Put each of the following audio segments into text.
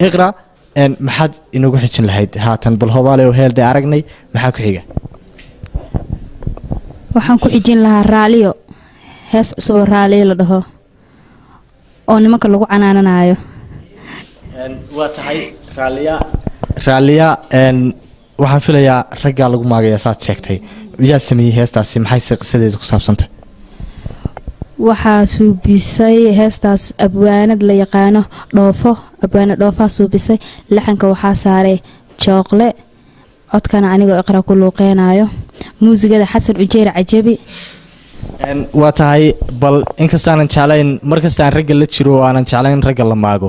iqra maxaad inagu xijin lahayd haatan bal hobaale oo heeldhe aragnay maxaa ku xiga waxaan ku xijin lahaa raaliyo hees cusub raaliyo la dhaho oo nimanka lagu canaananayo waa tahay raaliya waxaan filayaa raggaa lagu maagaya saad sheegtay yaa sameeyey heestaasi maxay qisadeedu ku saabsantay waxaa suubisay heestaas abwaanad la yaqaano abwaanad dhoofaa suubisay laxanka waxaa saaray jooqle codkana anigoo iqra ku luuqeynayo muusigada xasan ujeer cajabi waa tahay bal inkastaanan jeclayn markastaan ragga la jiro oo aanan jeclayn ragga la maago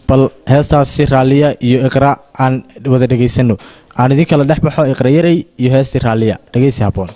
bal heestaasi raaliya iyo iqra aan wada dhegaysano aan idin kala dhex baxo iqra yaray iyo heestii raaliya dhegaysi habboon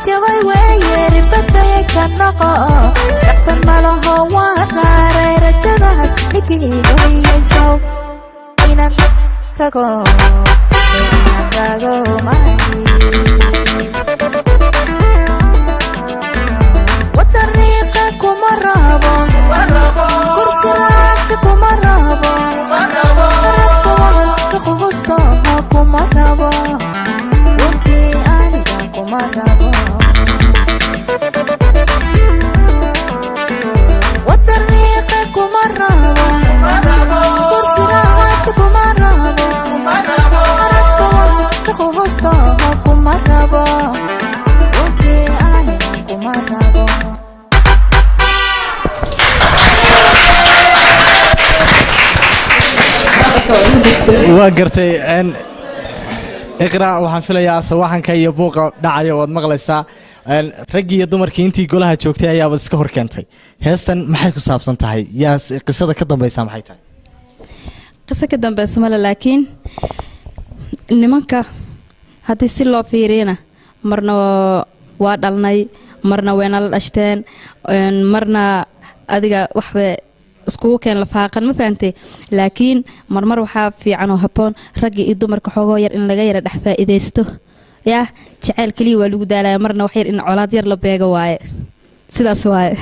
jabay weeye badaya ka noqo dhaqtan malaho waa raaray rajadaas ninkii dhuliyayso inan rago inan rago maahi wadariiqa kuma rabo kursi raaja kuma rabo ka qubusto kuma rabo runtii aniga kuma rabo wadariiqa kuma rabo kursi raaja kuma rabo ka qubusto kuma rabo runtii aniga kuma rabo waa gartay iqra waxaan filayaa sawaxanka iyo buuqa dhacaya waad maqlaysaa raggii iyo dumarkii intii golaha joogtay ayaaba iska hor keentay heestan maxay ku saabsan tahay yaa qisada ka dambaysa maxay tahay qiso ka dambaysa male laakiin nimanka haddii si loo fiiriyana marna waa dhalnay marna wayna la dhashteen marna adiga waxba iskugu keen la faaqan ma fahamtay laakiin marmar waxaa fiican oo habboon ragga iyo dumarka xoogoo yar in laga yara dhex faa'iidaysto yaa jacayl kaliya waa lagu daalaya marna wax yar in colaad yar la beego waaye sidaas waaye